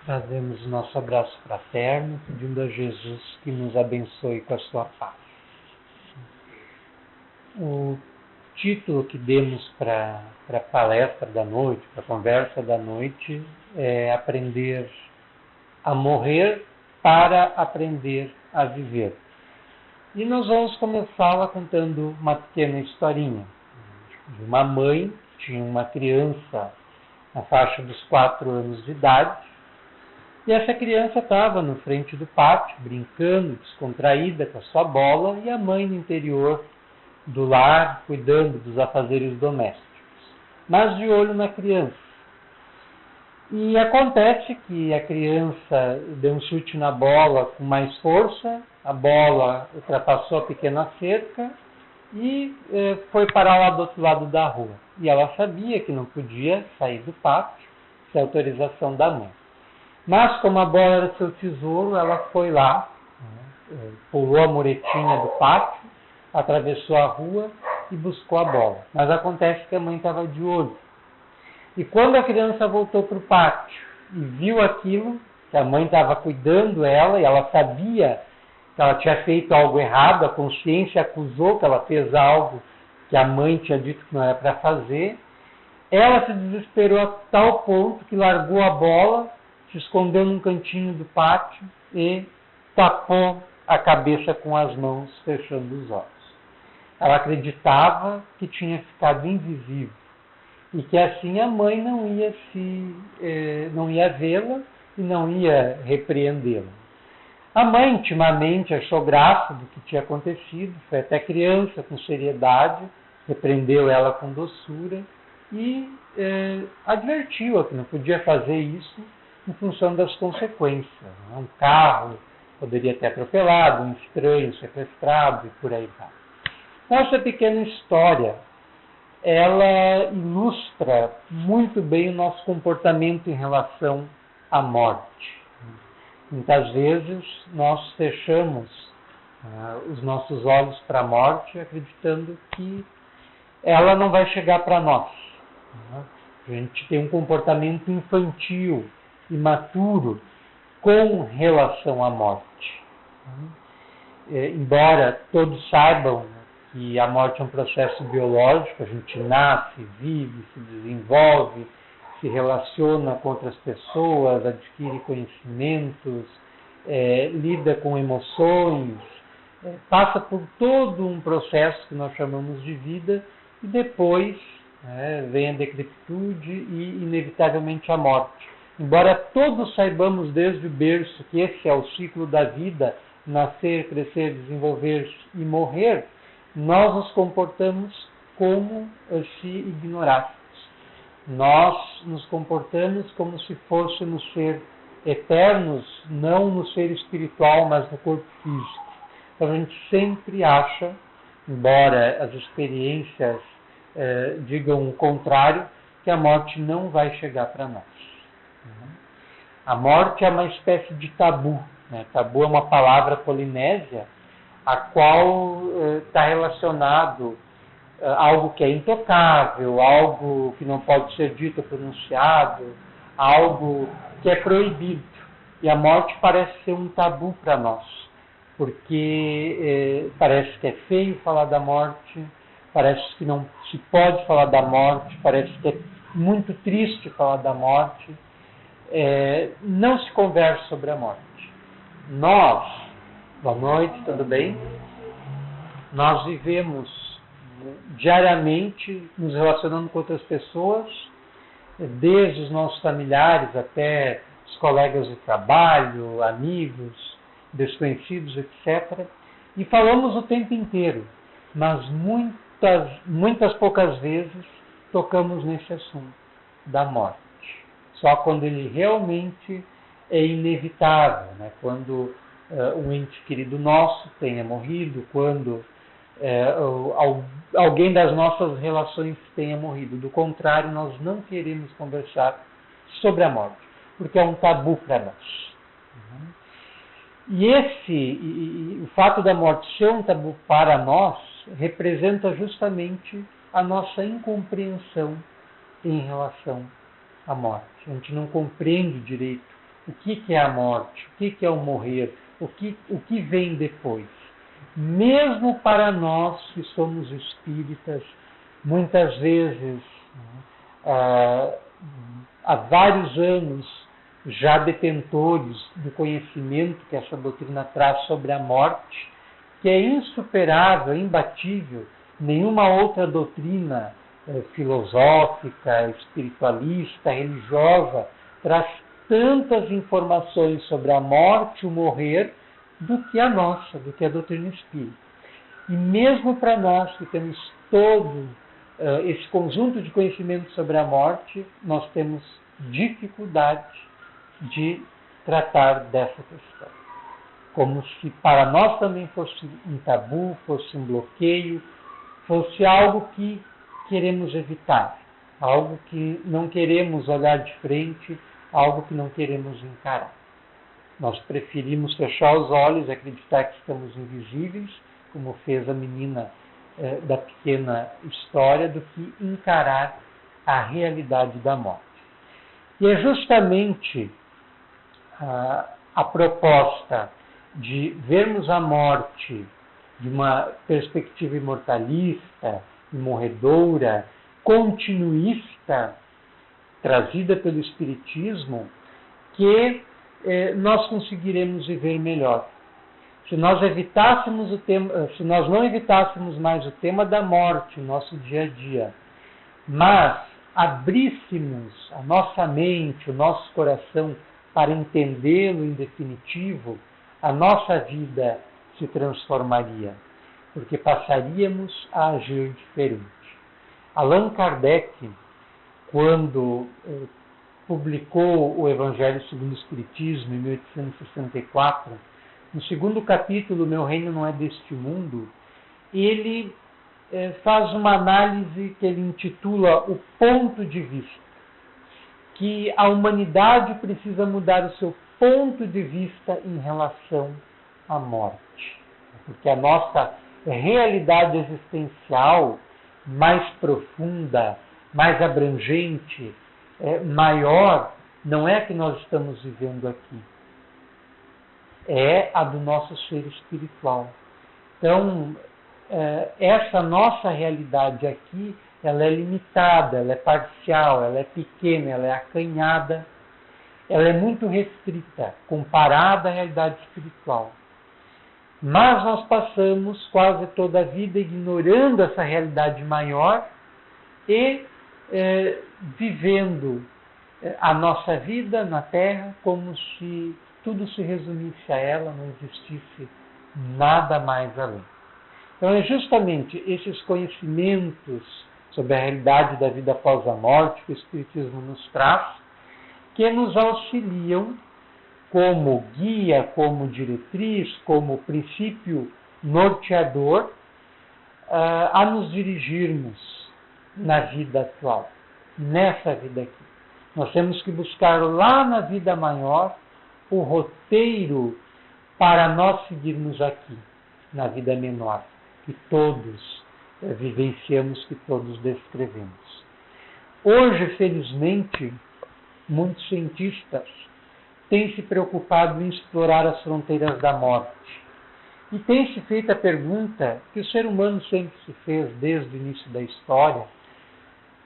Trazemos o nosso abraço fraterno, pedindo a Jesus que nos abençoe com a sua paz. O título que demos para a palestra da noite, para a conversa da noite, é Aprender a Morrer para Aprender a Viver. E nós vamos começá-la contando uma pequena historinha de uma mãe que tinha uma criança na faixa dos 4 anos de idade. E essa criança estava no frente do pátio, brincando, descontraída com a sua bola, e a mãe no interior do lar, cuidando dos afazeres domésticos, mas de olho na criança. E acontece que a criança deu um chute na bola com mais força, a bola ultrapassou a pequena cerca e foi parar lá do outro lado da rua. E ela sabia que não podia sair do pátio sem autorização da mãe. Mas, como a bola era seu tesouro, ela foi lá, pulou a muretinha do pátio, atravessou a rua e buscou a bola. Mas acontece que a mãe estava de olho. E quando a criança voltou para o pátio e viu aquilo, que a mãe estava cuidando ela, e ela sabia que ela tinha feito algo errado, a consciência acusou que ela fez algo que a mãe tinha dito que não era para fazer, ela se desesperou a tal ponto que largou a bola, se escondeu num cantinho do pátio e tapou a cabeça com as mãos, fechando os olhos. Ela acreditava que tinha ficado invisível e que assim a mãe não ia vê-la e não ia repreendê-la. A mãe intimamente achou graça do que tinha acontecido, foi até criança com seriedade, repreendeu ela com doçura e advertiu-a que não podia fazer isso em função das consequências. Um carro poderia ter atropelado, um estranho sequestrado e por aí vai. Essa pequena história, ela ilustra muito bem o nosso comportamento em relação à morte. Muitas vezes nós fechamos os nossos olhos para a morte acreditando que ela não vai chegar para nós. A gente tem um comportamento infantil, imaturo, com relação à morte. Embora todos saibam que a morte é um processo biológico, a gente nasce, vive, se desenvolve, se relaciona com outras pessoas, adquire conhecimentos, lida com emoções, passa por todo um processo que nós chamamos de vida e depois vem a decrepitude e inevitavelmente a morte. Embora todos saibamos desde o berço que esse é o ciclo da vida, nascer, crescer, desenvolver e morrer, nós nos comportamos como se ignorássemos. Nós nos comportamos como se fôssemos ser eternos, não no ser espiritual, mas no corpo físico. Então a gente sempre acha, embora as experiências digam o contrário, que a morte não vai chegar para nós. A morte é uma espécie de tabu. Tabu é uma palavra polinésia, a qual está relacionado a algo que é intocável, algo que não pode ser dito ou pronunciado, algo que é proibido. E a morte parece ser um tabu para nós, porque parece que é feio falar da morte, parece que não se pode falar da morte, parece que é muito triste falar da morte. Não se conversa sobre a morte. Nós, boa noite, tudo bem? Nós vivemos diariamente nos relacionando com outras pessoas, desde os nossos familiares até os colegas de trabalho, amigos, desconhecidos, etc. E falamos o tempo inteiro, mas muitas poucas vezes tocamos nesse assunto da morte. Só quando ele realmente é inevitável, quando um ente querido nosso tenha morrido, quando alguém das nossas relações tenha morrido. Do contrário, nós não queremos conversar sobre a morte, porque é um tabu para nós. E o fato da morte ser um tabu para nós representa justamente a nossa incompreensão em relação à morte. A gente não compreende direito o que é a morte, o que é o morrer, o que vem depois. Mesmo para nós que somos espíritas, muitas vezes, há vários anos, já detentores do conhecimento que essa doutrina traz sobre a morte, que é insuperável, imbatível, nenhuma outra doutrina filosófica, espiritualista, religiosa, traz tantas informações sobre a morte, o morrer, do que a nossa, do que a doutrina espírita. E mesmo para nós que temos todo esse conjunto de conhecimento sobre a morte, nós temos dificuldade de tratar dessa questão. Como se para nós também fosse um tabu, fosse um bloqueio, fosse algo que queremos evitar, algo que não queremos olhar de frente, algo que não queremos encarar. Nós preferimos fechar os olhos e acreditar que estamos invisíveis, como fez a menina da pequena história, do que encarar a realidade da morte. E é justamente a proposta de vermos a morte de uma perspectiva imortalista, morredora, continuista, trazida pelo Espiritismo, que nós conseguiremos viver melhor. Se nós não evitássemos mais o tema da morte no nosso dia a dia, mas abríssemos a nossa mente, o nosso coração para entendê-lo em definitivo, a nossa vida se transformaria, porque passaríamos a agir diferente. Allan Kardec, quando publicou o Evangelho segundo o Espiritismo em 1864, no segundo capítulo, Meu Reino Não É Deste Mundo, ele faz uma análise que ele intitula O Ponto de Vista, que a humanidade precisa mudar o seu ponto de vista em relação à morte, porque a nossa realidade existencial mais profunda, mais abrangente, maior, não é a que nós estamos vivendo aqui, é a do nosso ser espiritual. Então, essa nossa realidade aqui, ela é limitada, ela é parcial, ela é pequena, ela é acanhada, ela é muito restrita, comparada à realidade espiritual. Mas nós passamos quase toda a vida ignorando essa realidade maior e vivendo a nossa vida na Terra como se tudo se resumisse a ela, não existisse nada mais além. Então é justamente esses conhecimentos sobre a realidade da vida após a morte que o Espiritismo nos traz, que nos auxiliam como guia, como diretriz, como princípio norteador a nos dirigirmos na vida atual, nessa vida aqui. Nós temos que buscar lá na vida maior o roteiro para nós seguirmos aqui, na vida menor, que todos vivenciamos, que todos descrevemos. Hoje, felizmente, muitos cientistas têm se preocupado em explorar as fronteiras da morte. E tem se feito a pergunta que o ser humano sempre se fez desde o início da história,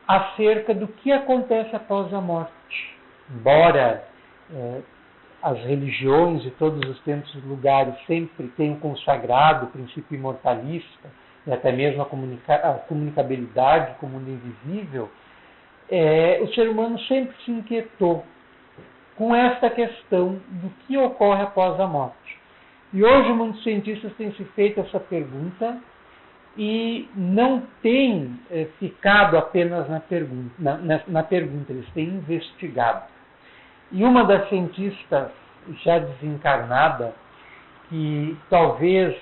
acerca do que acontece após a morte. Embora as religiões de todos os tempos e lugares sempre tenham consagrado o princípio imortalista, e até mesmo a comunicabilidade com o mundo invisível, o ser humano sempre se inquietou com esta questão do que ocorre após a morte. E hoje muitos cientistas têm se feito essa pergunta e não têm ficado apenas na pergunta, eles têm investigado. E uma das cientistas já desencarnada, que talvez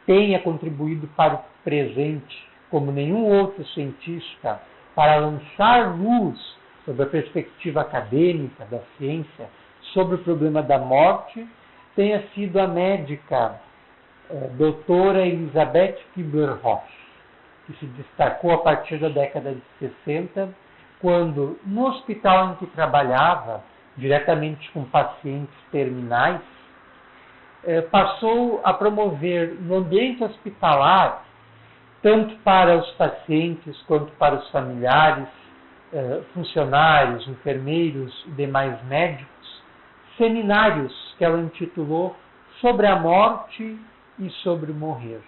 tenha contribuído para o presente, como nenhum outro cientista, para lançar luz sobre a perspectiva acadêmica da ciência, sobre o problema da morte, tenha sido a médica doutora Elizabeth Kubler-Ross, que se destacou a partir da década de 60, quando no hospital em que trabalhava, diretamente com pacientes terminais, passou a promover no ambiente hospitalar, tanto para os pacientes quanto para os familiares, funcionários, enfermeiros e demais médicos, seminários que ela intitulou sobre a morte e sobre o morrer.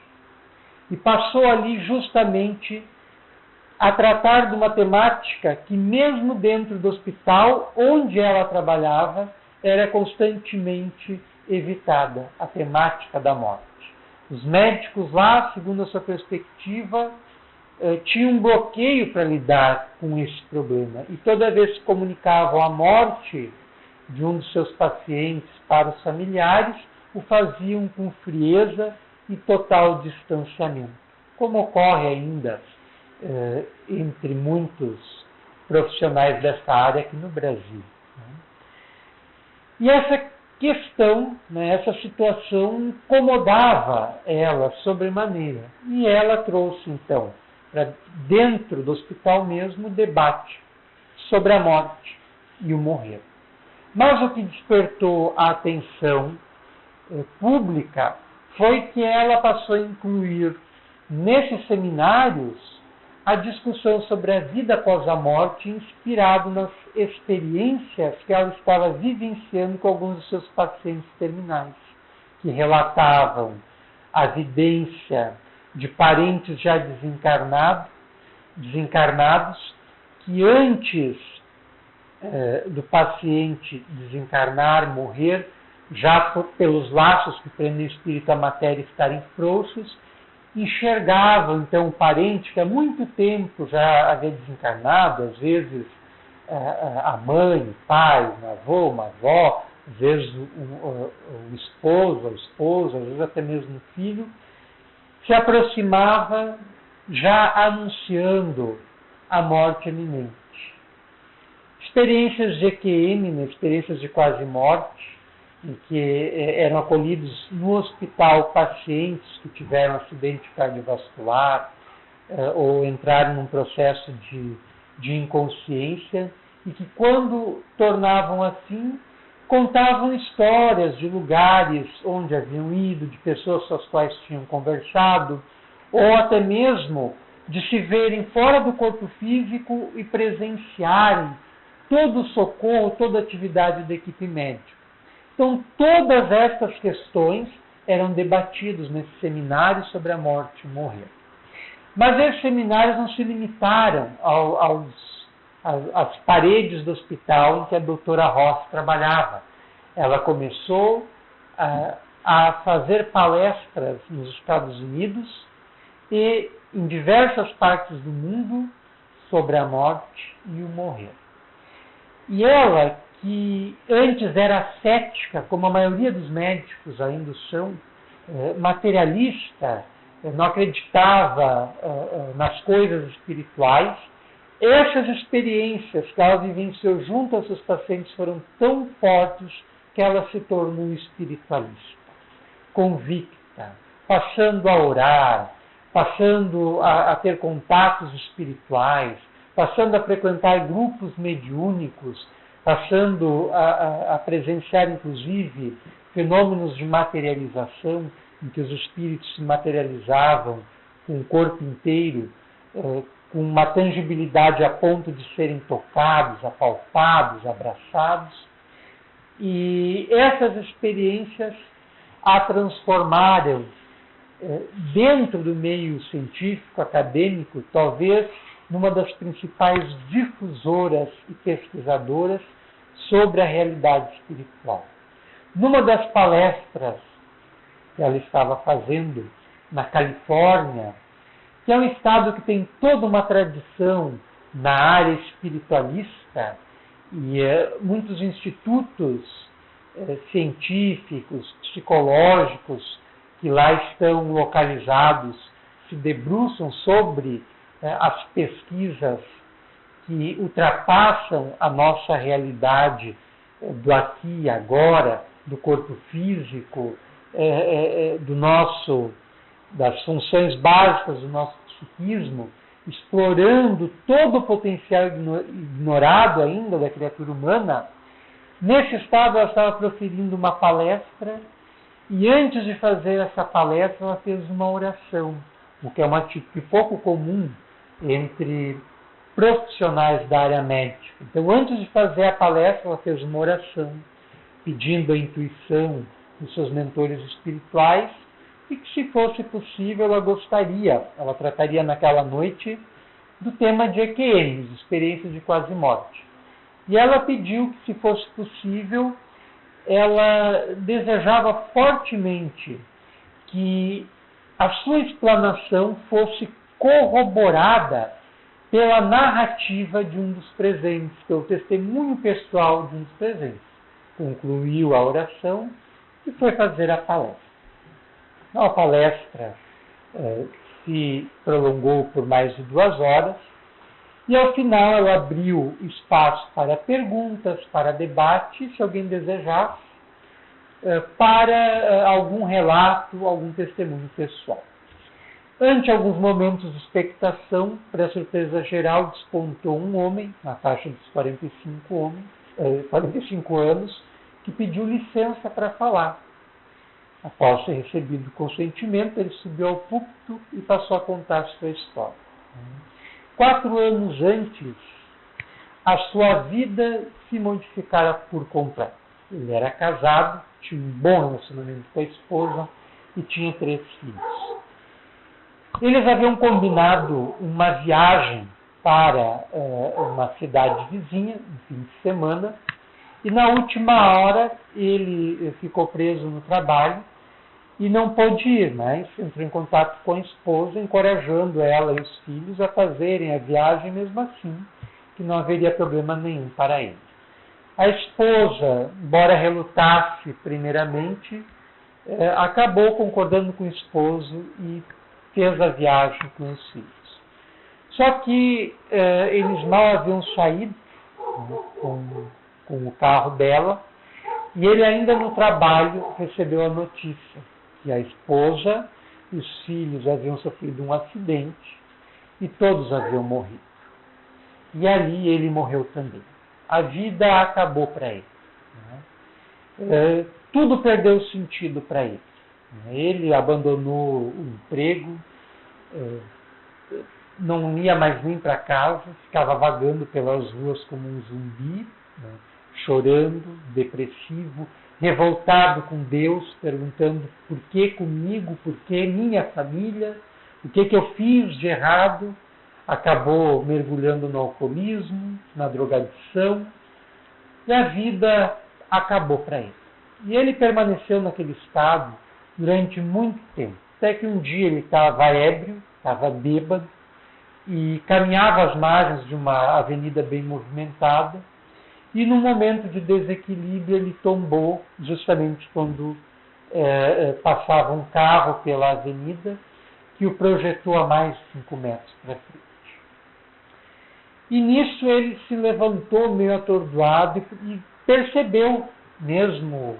E passou ali justamente a tratar de uma temática que, mesmo dentro do hospital onde ela trabalhava, era constantemente evitada, a temática da morte. Os médicos lá, segundo a sua perspectiva, tinham um bloqueio para lidar com esse problema. E toda vez que comunicavam a morte de um dos seus pacientes para os familiares, o faziam com frieza e total distanciamento, como ocorre ainda entre muitos profissionais dessa área aqui no Brasil. E essa questão, essa situação incomodava ela sobremaneira. E ela trouxe, então, para dentro do hospital mesmo, o debate sobre a morte e o morrer. Mas o que despertou a atenção pública foi que ela passou a incluir nesses seminários a discussão sobre a vida após a morte, inspirado nas experiências que ela estava vivenciando com alguns dos seus pacientes terminais, que relatavam a vivência de parentes já desencarnados, que antes do paciente desencarnar, morrer, já pelos laços que prendem o espírito à matéria estarem frouxos, enxergavam então o parente que há muito tempo já havia desencarnado, às vezes a mãe, o pai, um avô, uma avó, às vezes o esposo, a esposa, às vezes até mesmo o filho, se aproximava já anunciando a morte iminente. Experiências de EQM, experiências de quase morte, em que eram acolhidos no hospital pacientes que tiveram acidente cardiovascular ou entraram num processo de inconsciência e que, quando tornavam assim, contavam histórias de lugares onde haviam ido, de pessoas com as quais tinham conversado, ou até mesmo de se verem fora do corpo físico e presenciarem todo o socorro, toda a atividade da equipe médica. Então, todas estas questões eram debatidas nesse seminário sobre a morte e o morrer. Mas esses seminários não se limitaram às paredes do hospital em que a doutora Ross trabalhava. Ela começou a fazer palestras nos Estados Unidos e em diversas partes do mundo sobre a morte e o morrer. E ela, que antes era cética, como a maioria dos médicos ainda são, materialista, não acreditava nas coisas espirituais, essas experiências que ela vivenciou junto aos seus pacientes foram tão fortes que ela se tornou espiritualista, convicta, passando a orar, passando a ter contatos espirituais, passando a frequentar grupos mediúnicos, passando a presenciar, inclusive, fenômenos de materialização, em que os espíritos se materializavam com o corpo inteiro, com uma tangibilidade a ponto de serem tocados, apalpados, abraçados. E essas experiências a transformaram, dentro do meio científico, acadêmico, talvez numa das principais difusoras e pesquisadoras sobre a realidade espiritual. Numa das palestras que ela estava fazendo na Califórnia, que é um estado que tem toda uma tradição na área espiritualista, e muitos institutos científicos, psicológicos, que lá estão localizados, se debruçam sobre as pesquisas que ultrapassam a nossa realidade do aqui e agora, do corpo físico, das funções básicas do nosso psiquismo, explorando todo o potencial ignorado ainda da criatura humana, Nesse estado, ela estava proferindo uma palestra e antes de fazer essa palestra, ela fez uma oração, o que é uma atitude pouco comum entre profissionais da área médica. Então, antes de fazer a palestra, ela fez uma oração, pedindo a intuição dos seus mentores espirituais e que, se fosse possível, ela trataria naquela noite do tema de EQMs, experiências de quase morte. E ela pediu que, se fosse possível, ela desejava fortemente que a sua explanação fosse corroborada pela narrativa de um dos presentes, pelo testemunho pessoal de um dos presentes. Concluiu a oração e foi fazer a palestra. A palestra se prolongou por mais de 2 horas e, ao final, ela abriu espaço para perguntas, para debate, se alguém desejasse, para algum relato, algum testemunho pessoal. Ante alguns momentos de expectação, para surpresa geral, despontou um homem, na faixa dos 45 anos, que pediu licença para falar. Após ter recebido o consentimento, ele subiu ao púlpito e passou a contar sua história. 4 anos antes, a sua vida se modificara por completo. Ele era casado, tinha um bom relacionamento com a esposa e tinha 3 filhos. Eles haviam combinado uma viagem para uma cidade vizinha, no fim de semana, e na última hora ele ficou preso no trabalho e não pôde ir, mas entrou em contato com a esposa, encorajando ela e os filhos a fazerem a viagem mesmo assim, que não haveria problema nenhum para ele. A esposa, embora relutasse primeiramente, acabou concordando com o esposo e fez a viagem com os filhos. Só que eles mal haviam saído com o carro dela e ele ainda no trabalho recebeu a notícia que a esposa e os filhos haviam sofrido um acidente e todos haviam morrido. E ali ele morreu também. A vida acabou para ele. Tudo perdeu sentido para ele. Ele abandonou o emprego, não ia mais nem para casa, ficava vagando pelas ruas como um zumbi, chorando, depressivo, revoltado com Deus, perguntando por que comigo, por que minha família, o que eu fiz de errado. Acabou mergulhando no alcoolismo, na drogadição, e a vida acabou para ele. E ele permaneceu naquele estado durante muito tempo, até que um dia ele estava ébrio, estava bêbado, e caminhava às margens de uma avenida bem movimentada, e num momento de desequilíbrio ele tombou, justamente quando passava um carro pela avenida, que o projetou a mais de 5 metros para frente. E nisso ele se levantou meio atordoado e percebeu, mesmo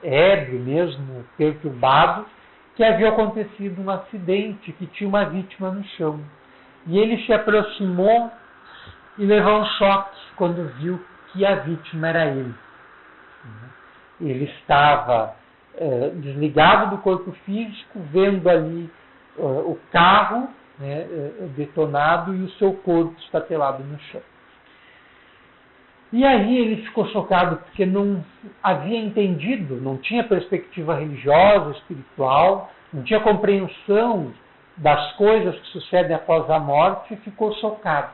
ébrio, mesmo perturbado, que havia acontecido um acidente, que tinha uma vítima no chão. E ele se aproximou e levou um choque quando viu que a vítima era ele. Ele estava desligado do corpo físico, vendo ali o carro detonado e o seu corpo estatelado no chão. E aí ele ficou chocado porque não havia entendido, não tinha perspectiva religiosa, espiritual, não tinha compreensão das coisas que sucedem após a morte e ficou chocado.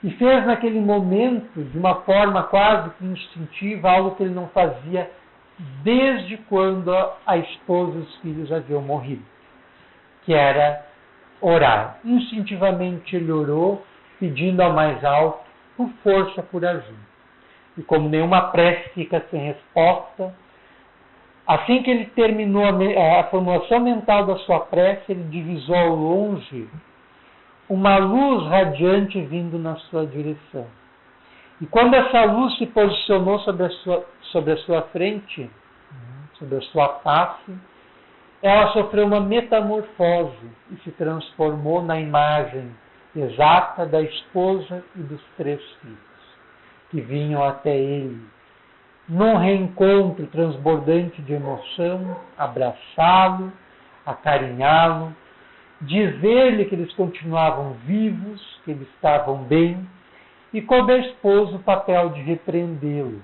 E fez naquele momento, de uma forma quase que instintiva, algo que ele não fazia desde quando a esposa e os filhos haviam morrido, que era orar. Instintivamente ele orou, pedindo ao mais alto, por força, por ajuda. E como nenhuma prece fica sem resposta, assim que ele terminou a formulação mental da sua prece, ele divisou ao longe uma luz radiante vindo na sua direção. E quando essa luz se posicionou sobre a sua frente, sobre a sua face, ela sofreu uma metamorfose e se transformou na imagem exata da esposa e dos 3 filhos, que vinham até ele, num reencontro transbordante de emoção, abraçá-lo, acarinhá-lo, dizer-lhe que eles continuavam vivos, que eles estavam bem, e como esposo o papel de repreendê-lo,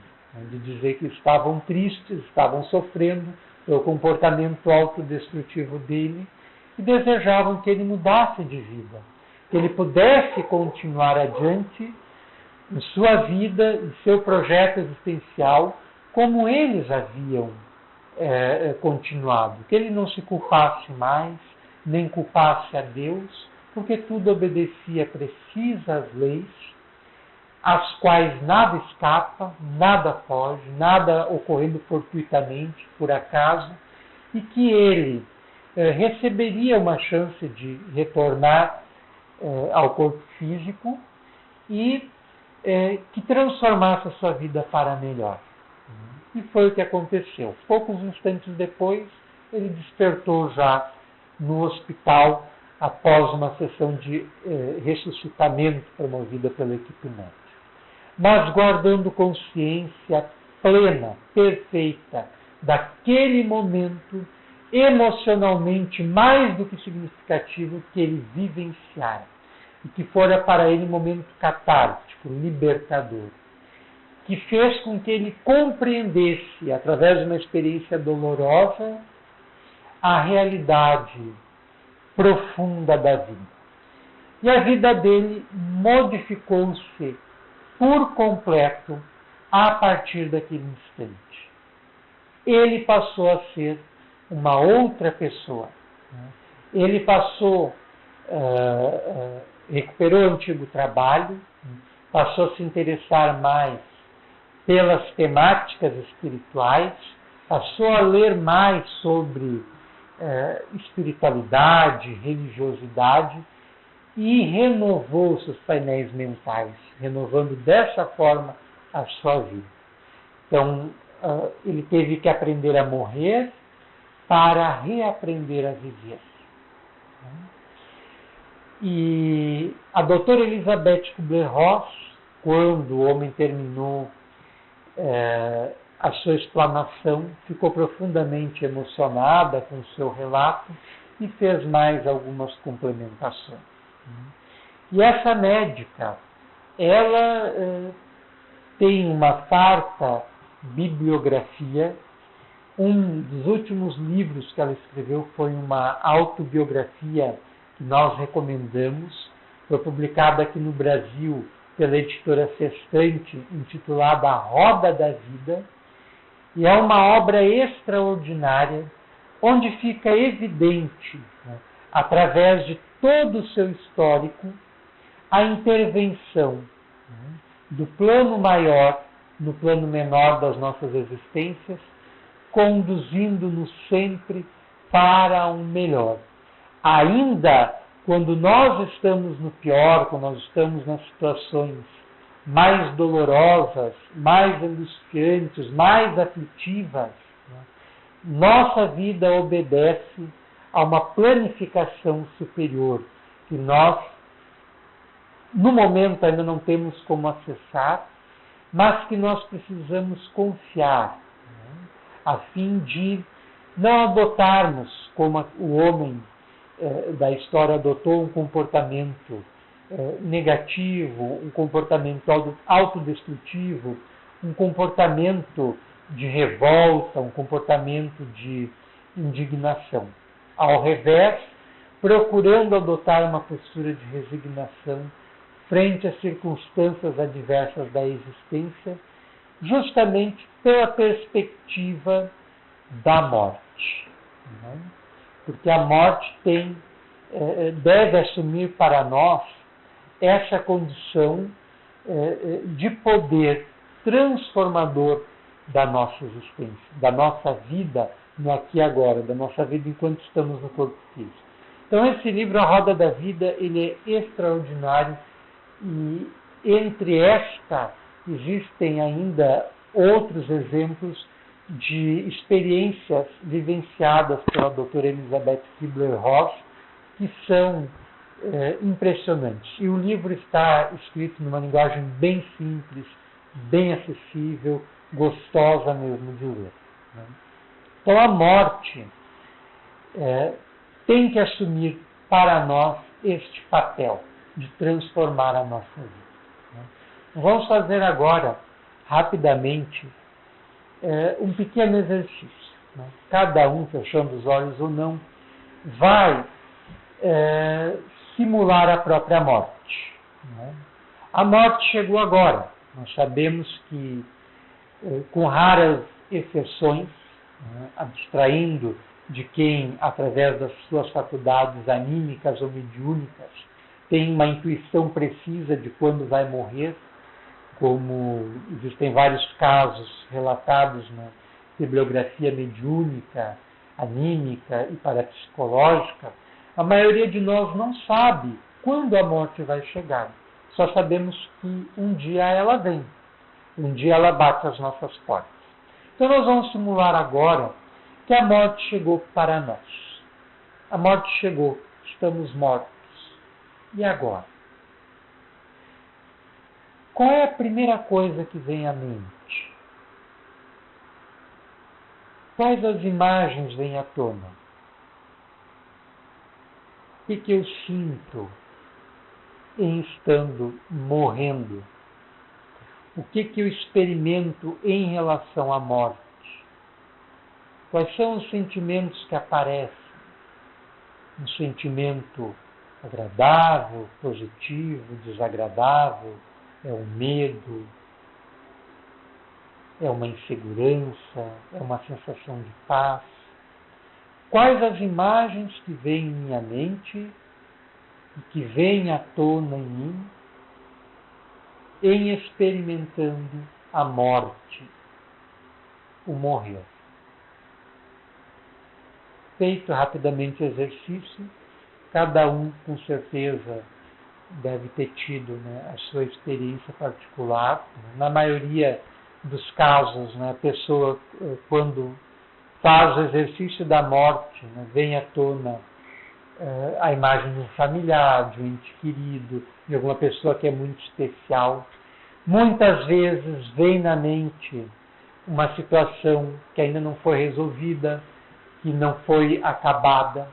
de dizer que estavam tristes, estavam sofrendo pelo comportamento autodestrutivo dele e desejavam que ele mudasse de vida, que ele pudesse continuar adiante em sua vida, em seu projeto existencial, como eles haviam continuado, que ele não se culpasse mais, nem culpasse a Deus, porque tudo obedecia precisas leis, às quais nada escapa, nada foge, nada ocorrendo fortuitamente, por acaso, e que ele receberia uma chance de retornar ao corpo físico e que transformasse a sua vida para melhor. E foi o que aconteceu. Poucos instantes depois, ele despertou já no hospital após uma sessão de ressuscitamento promovida pela equipe médica. Mas guardando consciência plena, perfeita, daquele momento emocionalmente mais do que significativo que ele vivenciara, e que fora para ele um momento catártico, libertador, que fez com que ele compreendesse, através de uma experiência dolorosa, a realidade profunda da vida. E a vida dele modificou-se por completo a partir daquele instante. Ele passou a ser uma outra pessoa. Ele passou, recuperou o antigo trabalho, passou a se interessar mais pelas temáticas espirituais, passou a ler mais sobre espiritualidade, religiosidade e renovou seus painéis mentais, renovando dessa forma a sua vida. Então, ele teve que aprender a morrer para reaprender a viver. E a doutora Elizabeth Kubler-Ross, quando o homem terminou a sua explanação, ficou profundamente emocionada com o seu relato e fez mais algumas complementações. E essa médica, ela tem uma farta bibliografia. Um dos últimos livros que ela escreveu foi uma autobiografia que nós recomendamos. Foi publicada aqui no Brasil pela editora Sextante, intitulada A Roda da Vida. E é uma obra extraordinária, onde fica evidente, através de todo o seu histórico, a intervenção do plano maior no plano menor das nossas existências, conduzindo-nos sempre para um melhor. Ainda quando nós estamos no pior, quando nós estamos nas situações mais dolorosas, mais angustiantes, mais aflitivas, nossa vida obedece a uma planificação superior, que nós, no momento, ainda não temos como acessar, mas que nós precisamos confiar, a fim de não adotarmos, como o homem da história adotou, um comportamento negativo, um comportamento autodestrutivo, um comportamento de revolta, um comportamento de indignação. Ao revés, procurando adotar uma postura de resignação frente às circunstâncias adversas da existência, justamente pela perspectiva da morte. Porque a morte deve assumir para nós essa condição de poder transformador da nossa existência, da nossa vida no aqui e agora, da nossa vida enquanto estamos no corpo físico. Então esse livro, A Roda da Vida, ele é extraordinário e entre existem ainda outros exemplos de experiências vivenciadas pela doutora Elizabeth Kubler-Ross que são impressionantes. E o livro está escrito numa linguagem bem simples, bem acessível, gostosa mesmo de ler. Né? Então a morte tem que assumir para nós este papel de transformar a nossa vida. Né? Vamos fazer agora, rapidamente, um pequeno exercício. Né? Cada um, fechando os olhos ou não, vai simular a própria morte. Né? A morte chegou agora. Nós sabemos que, com raras exceções, né, abstraindo de quem, através das suas faculdades anímicas ou mediúnicas, tem uma intuição precisa de quando vai morrer, como existem vários casos relatados na bibliografia mediúnica, anímica e parapsicológica, a maioria de nós não sabe quando a morte vai chegar. Só sabemos que um dia ela vem, um dia ela bate às nossas portas. Então nós vamos simular agora que a morte chegou para nós. A morte chegou, estamos mortos. E agora? Qual é a primeira coisa que vem à mente? Quais as imagens vêm à tona? O que eu sinto em estando morrendo? O que eu experimento em relação à morte? Quais são os sentimentos que aparecem? Um sentimento agradável, positivo, desagradável? É o medo? É uma insegurança? É uma sensação de paz? Quais as imagens que vêm em minha mente e que vêm à tona em mim em experimentando a morte, o morrer? Feito rapidamente o exercício, cada um com certeza deve ter tido, né, a sua experiência particular. Na maioria dos casos, né, a pessoa, quando faz o exercício da morte, né, vem à tona a imagem de um familiar, de um ente querido, de alguma pessoa que é muito especial. Muitas vezes vem na mente uma situação que ainda não foi resolvida, que não foi acabada.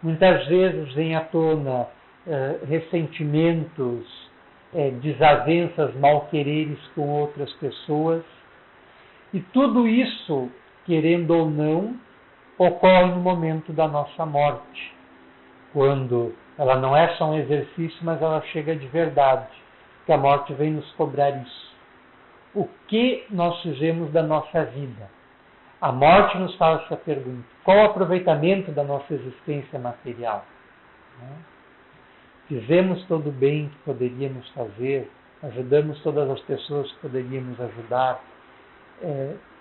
Muitas vezes vem à tona ressentimentos, desavenças, mal-quereres com outras pessoas. E tudo isso, querendo ou não, ocorre no momento da nossa morte, quando ela não é só um exercício, mas ela chega de verdade, que a morte vem nos cobrar isso. O que nós fizemos da nossa vida? A morte nos faz essa pergunta. Qual o aproveitamento da nossa existência material? Fizemos todo o bem que poderíamos fazer, ajudamos todas as pessoas que poderíamos ajudar,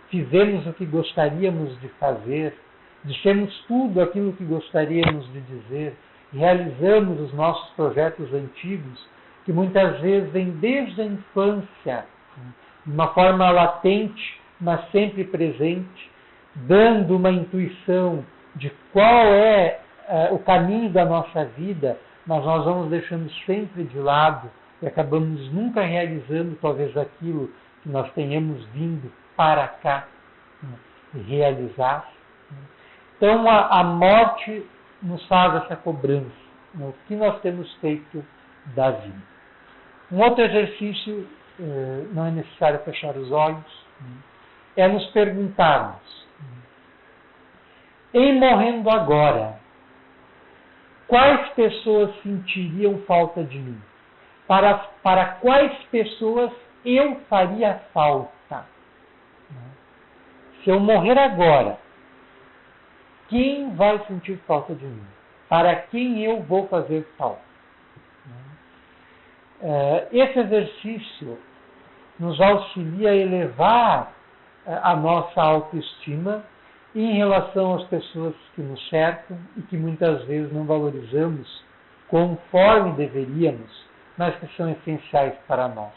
fizemos o que gostaríamos de fazer, dissemos tudo aquilo que gostaríamos de dizer, realizamos os nossos projetos antigos, que muitas vezes vêm desde a infância, de uma forma latente, mas sempre presente, dando uma intuição de qual é o caminho da nossa vida, mas nós vamos deixando sempre de lado e acabamos nunca realizando talvez aquilo que nós tenhamos vindo para cá realizar. Então a morte nos faz essa cobrança, o que nós temos feito da vida. Um outro exercício, não é necessário fechar os olhos, é nos perguntarmos, em morrendo agora, quais pessoas sentiriam falta de mim? Para quais pessoas eu faria falta? Se eu morrer agora, quem vai sentir falta de mim? Para quem eu vou fazer falta? Esse exercício nos auxilia a elevar a nossa autoestima em relação às pessoas que nos cercam e que muitas vezes não valorizamos conforme deveríamos, mas que são essenciais para nós.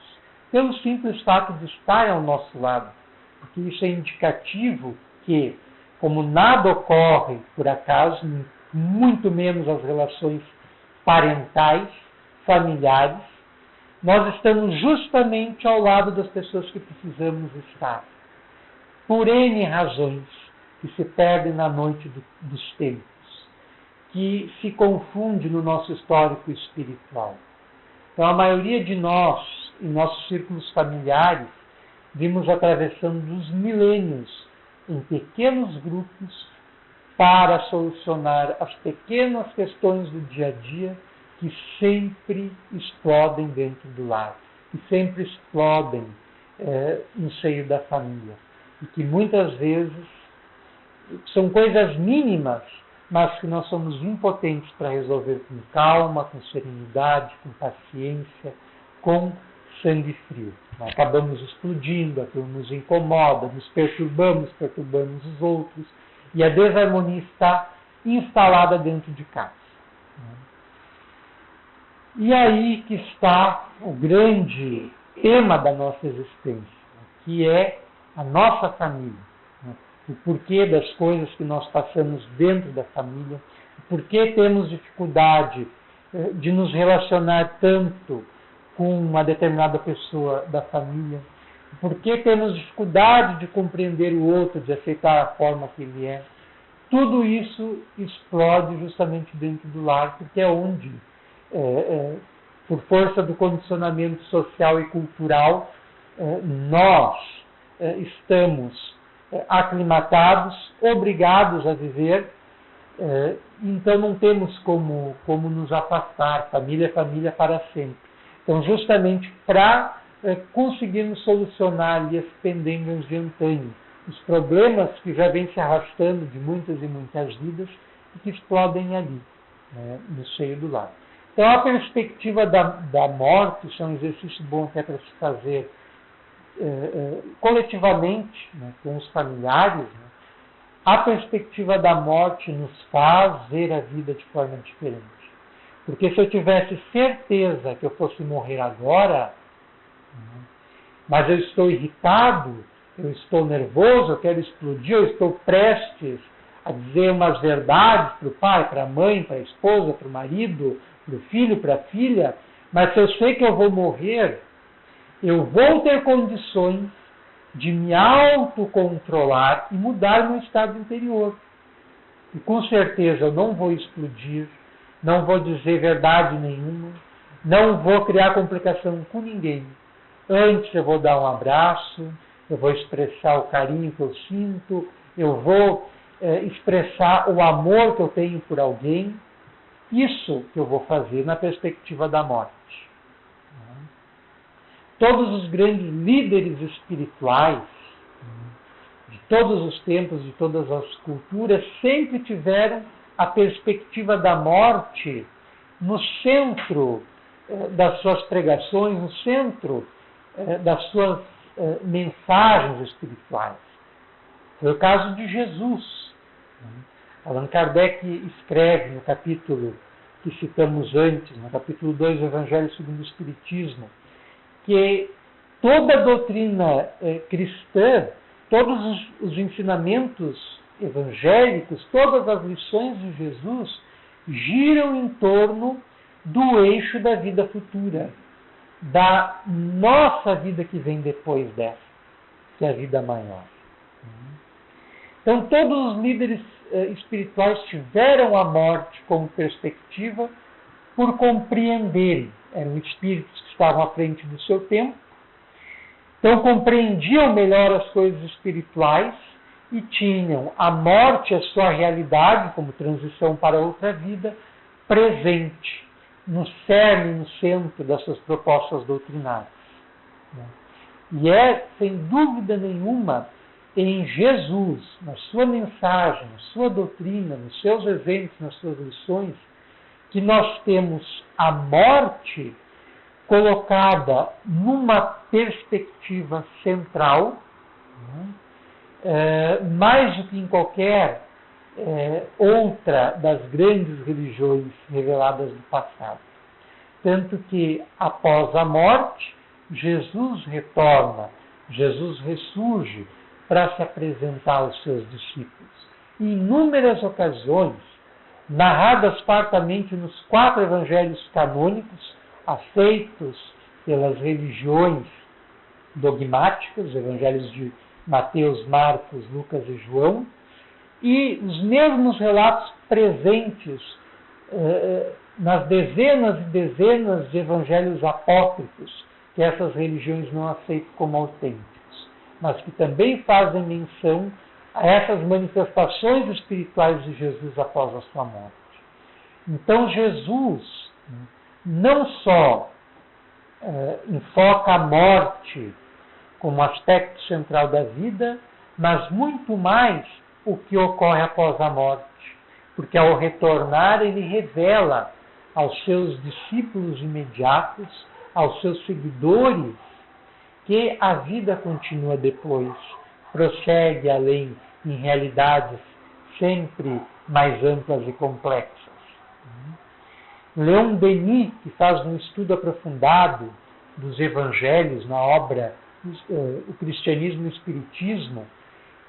Pelo simples fato de estar ao nosso lado, porque isso é indicativo que, como nada ocorre por acaso, muito menos as relações parentais, familiares, nós estamos justamente ao lado das pessoas que precisamos estar. Por N razões que se perdem na noite dos tempos, que se confunde no nosso histórico espiritual. Então, a maioria de nós, em nossos círculos familiares, vimos atravessando os milênios em pequenos grupos para solucionar as pequenas questões do dia a dia que sempre explodem dentro do lar, que sempre explodem no seio da família. E que muitas vezes são coisas mínimas, mas que nós somos impotentes para resolver com calma, com serenidade, com paciência, com sangue frio. Acabamos explodindo, aquilo nos incomoda, nos perturbamos os outros, e a desarmonia está instalada dentro de casa. E aí que está o grande tema da nossa existência, que é a nossa família. O porquê das coisas que nós passamos dentro da família, o porquê temos dificuldade de nos relacionar tanto com uma determinada pessoa da família, o porquê temos dificuldade de compreender o outro, de aceitar a forma que ele é. Tudo isso explode justamente dentro do lar, porque é onde, por força do condicionamento social e cultural, nós estamos aclimatados, obrigados a viver, então não temos como nos afastar, família é família para sempre. Então, justamente para conseguirmos solucionar ali as pendengas de antanho, os problemas que já vêm se arrastando de muitas e muitas vidas e que explodem ali, no seio do lar. Então, a perspectiva da morte, isso é um exercício bom até para se fazer coletivamente, com os familiares. A perspectiva da morte nos faz ver a vida de forma diferente. Porque se eu tivesse certeza que eu fosse morrer agora, mas eu estou irritado, eu estou nervoso, eu quero explodir, eu estou prestes a dizer umas verdades para o pai, para a mãe, para a esposa, para o marido, para o filho, para a filha, mas se eu sei que eu vou morrer, eu vou ter condições de me autocontrolar e mudar meu estado interior. E com certeza eu não vou explodir, não vou dizer verdade nenhuma, não vou criar complicação com ninguém. Antes eu vou dar um abraço, eu vou expressar o carinho que eu sinto, eu vou expressar o amor que eu tenho por alguém. Isso que eu vou fazer na perspectiva da morte. Todos os grandes líderes espirituais, de todos os tempos, de todas as culturas, sempre tiveram a perspectiva da morte no centro das suas pregações, no centro das suas mensagens espirituais. Foi o caso de Jesus. Allan Kardec escreve no capítulo que citamos antes, no capítulo 2 do Evangelho segundo o Espiritismo, que toda a doutrina cristã, todos os ensinamentos evangélicos, todas as lições de Jesus giram em torno do eixo da vida futura, da nossa vida que vem depois dessa, que é a vida maior. Então, todos os líderes espirituais tiveram a morte como perspectiva por compreenderem. Eram espíritos que estavam à frente do seu tempo, então compreendiam melhor as coisas espirituais e tinham a morte, a sua realidade, como transição para outra vida, presente, no cerne, no centro das suas propostas doutrinárias. E é, sem dúvida nenhuma, em Jesus, na sua mensagem, na sua doutrina, nos seus eventos, nas suas lições, que nós temos a morte colocada numa perspectiva central, mais do que em qualquer outra das grandes religiões reveladas do passado. Tanto que, após a morte, Jesus retorna, Jesus ressurge para se apresentar aos seus discípulos. Em inúmeras ocasiões, narradas fartamente nos 4 evangelhos canônicos, aceitos pelas religiões dogmáticas, os evangelhos de Mateus, Marcos, Lucas e João, e os mesmos relatos presentes nas dezenas e dezenas de evangelhos apócrifos que essas religiões não aceitam como autênticos, mas que também fazem menção a essas manifestações espirituais de Jesus após a sua morte. Então Jesus não só enfoca a morte como aspecto central da vida, mas muito mais o que ocorre após a morte, porque ao retornar ele revela aos seus discípulos imediatos, aos seus seguidores, que a vida continua depois, prossegue além em realidades sempre mais amplas e complexas. Leon Denis, que faz um estudo aprofundado dos evangelhos na obra O Cristianismo e o Espiritismo,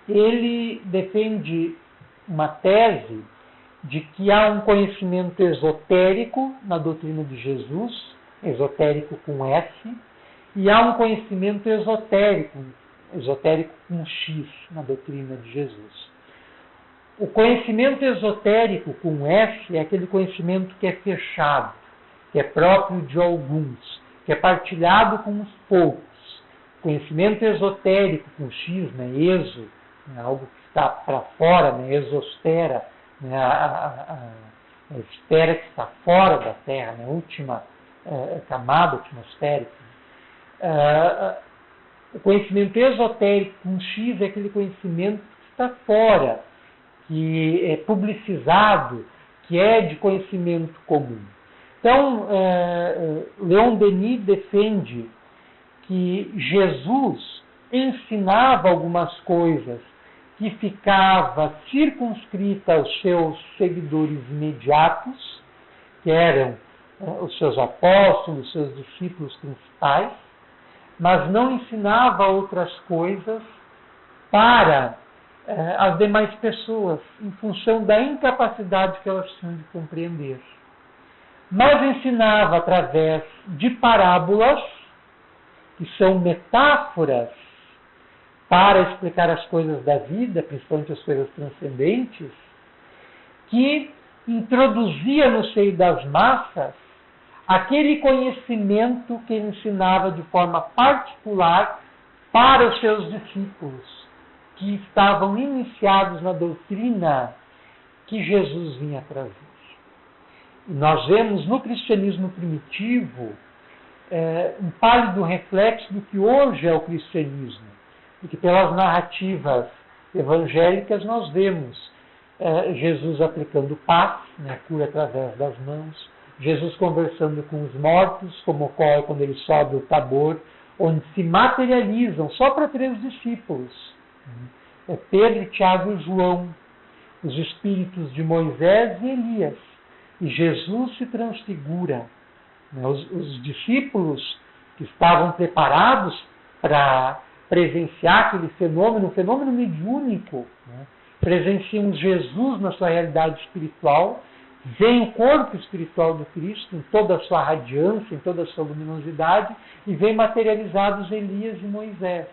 ele defende uma tese de que há um conhecimento esotérico na doutrina de Jesus, esotérico com S, e há um conhecimento esotérico com X na doutrina de Jesus. O conhecimento esotérico com S é aquele conhecimento que é fechado, que é próprio de alguns, que é partilhado com os poucos. Conhecimento esotérico com X, exo, algo que está para fora, exostera, a esfera que está fora da Terra, a última camada atmosférica. O conhecimento esotérico com X é aquele conhecimento que está fora, que é publicizado, que é de conhecimento comum. Então, Leon Denis defende que Jesus ensinava algumas coisas que ficava circunscrita aos seus seguidores imediatos, que eram os seus apóstolos, os seus discípulos principais, mas não ensinava outras coisas para as demais pessoas, em função da incapacidade que elas tinham de compreender. Mas ensinava através de parábolas, que são metáforas para explicar as coisas da vida, principalmente as coisas transcendentes, que introduzia no seio das massas aquele conhecimento que ele ensinava de forma particular para os seus discípulos, que estavam iniciados na doutrina que Jesus vinha trazer. E nós vemos no cristianismo primitivo um pálido reflexo do que hoje é o cristianismo, e que pelas narrativas evangélicas nós vemos Jesus aplicando paz, cura através das mãos, Jesus conversando com os mortos, como ocorre quando ele sobe o Tabor, onde se materializam só para 3 discípulos, Pedro, Tiago e João, os espíritos de Moisés e Elias, e Jesus se transfigura. Os discípulos que estavam preparados para presenciar aquele fenômeno, um fenômeno mediúnico, presenciam Jesus na sua realidade espiritual, veem o corpo espiritual do Cristo em toda a sua radiância, em toda a sua luminosidade, e veem materializados Elias e Moisés.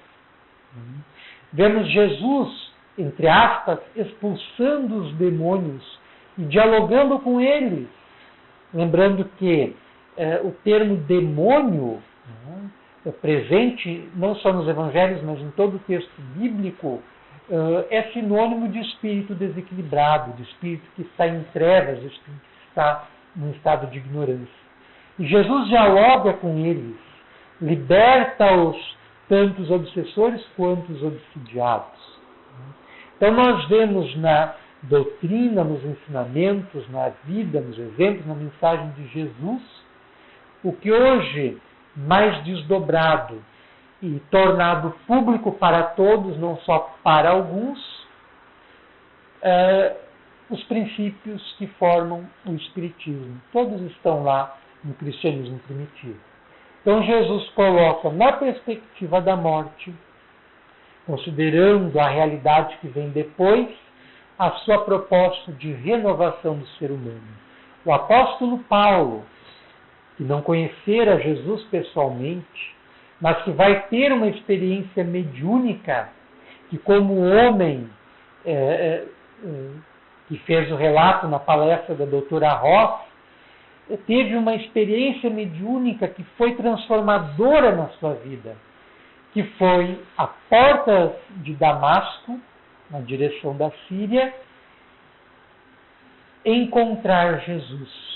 Vemos Jesus, entre aspas, expulsando os demônios e dialogando com eles. Lembrando que o termo demônio é presente não só nos evangelhos, mas em todo o texto bíblico, é sinônimo de espírito desequilibrado, de espírito que está em trevas, de espírito que está num estado de ignorância. E Jesus dialoga com eles, liberta-os, tanto os obsessores quanto os obsidiados. Então nós vemos na doutrina, nos ensinamentos, na vida, nos exemplos, na mensagem de Jesus, o que hoje mais desdobrado e tornado público para todos, não só para alguns, os princípios que formam o Espiritismo. Todos estão lá no cristianismo primitivo. Então Jesus coloca na perspectiva da morte, considerando a realidade que vem depois, a sua proposta de renovação do ser humano. O apóstolo Paulo, que não conhecer a Jesus pessoalmente, mas que vai ter uma experiência mediúnica, que como o homem que fez o relato na palestra da doutora Ross, teve uma experiência mediúnica que foi transformadora na sua vida, que foi a porta de Damasco, na direção da Síria, encontrar Jesus,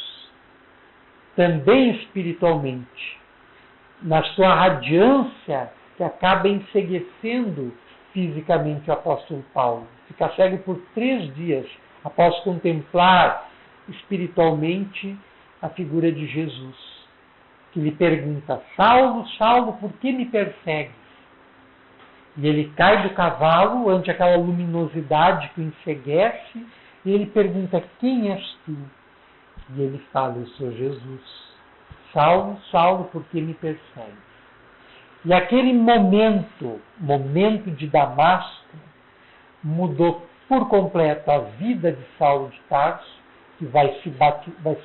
também espiritualmente, na sua radiância que acaba enceguecendo fisicamente o apóstolo Paulo. Fica cego por 3 dias após contemplar espiritualmente a figura de Jesus, que lhe pergunta: Saulo, Saulo, por que me persegues? E ele cai do cavalo ante aquela luminosidade que o enceguece, e ele pergunta: quem és tu? E ele fala: eu sou Jesus. Saulo, Saulo, por que me persegues? E aquele momento de Damasco, mudou por completo a vida de Saulo de Tarso, que vai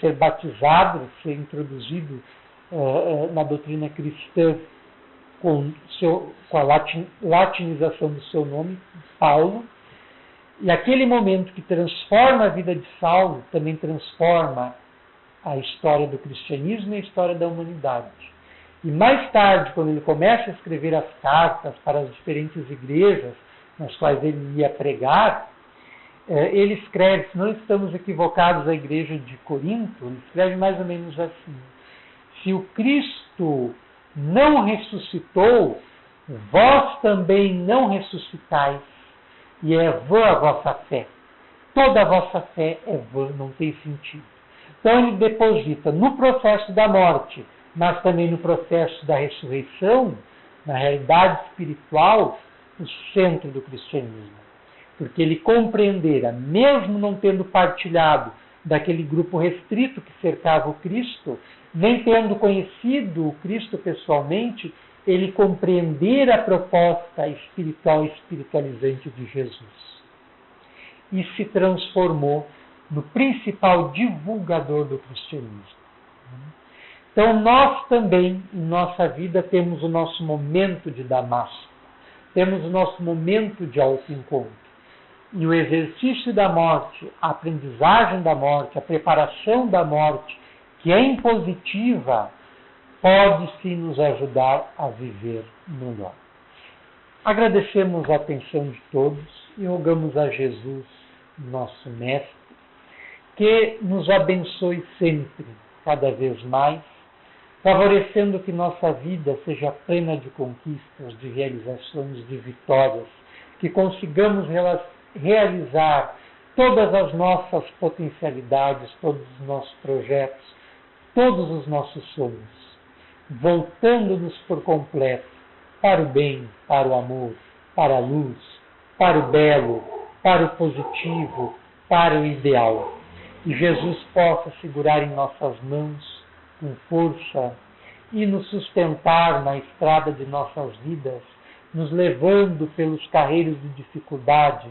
ser batizado, ser introduzido na doutrina cristã com a latinização do seu nome, Paulo. E aquele momento que transforma a vida de Saulo também transforma a história do cristianismo e a história da humanidade. E mais tarde, quando ele começa a escrever as cartas para as diferentes igrejas nas quais ele ia pregar, ele escreve, se não estamos equivocados, a igreja de Corinto, ele escreve mais ou menos assim: se o Cristo não ressuscitou, vós também não ressuscitais, e é vã a vossa fé. Toda a vossa fé é vã, não tem sentido. Então ele deposita no processo da morte, mas também no processo da ressurreição, na realidade espiritual, o centro do cristianismo. Porque ele compreendera, mesmo não tendo partilhado daquele grupo restrito que cercava o Cristo, nem tendo conhecido o Cristo pessoalmente, ele compreendera a proposta espiritual e espiritualizante de Jesus. E se transformou no principal divulgador do cristianismo. Então nós também, em nossa vida, temos o nosso momento de Damasco, temos o nosso momento de autoencontro. E o exercício da morte, a aprendizagem da morte, a preparação da morte, que é impositiva, pode sim nos ajudar a viver melhor. Agradecemos a atenção de todos e rogamos a Jesus, nosso Mestre, que nos abençoe sempre, cada vez mais, favorecendo que nossa vida seja plena de conquistas, de realizações, de vitórias, que consigamos realizar todas as nossas potencialidades, todos os nossos projetos, todos os nossos sonhos, voltando-nos por completo para o bem, para o amor, para a luz, para o belo, para o positivo, para o ideal. E Jesus possa segurar em nossas mãos com força e nos sustentar na estrada de nossas vidas, nos levando pelos carreiros de dificuldade,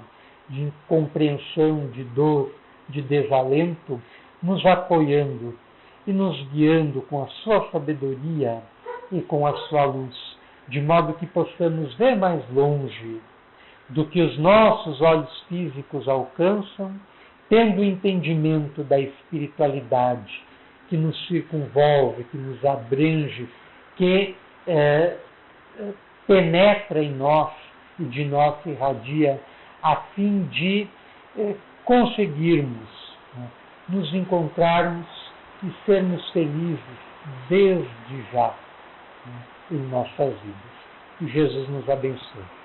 de incompreensão, de dor, de desalento, nos apoiando e nos guiando com a sua sabedoria e com a sua luz, de modo que possamos ver mais longe do que os nossos olhos físicos alcançam, tendo o entendimento da espiritualidade que nos circunvolve, que nos abrange, que penetra em nós e de nós irradia, a fim de conseguirmos nos encontrarmos e sermos felizes desde já em nossas vidas. Que Jesus nos abençoe.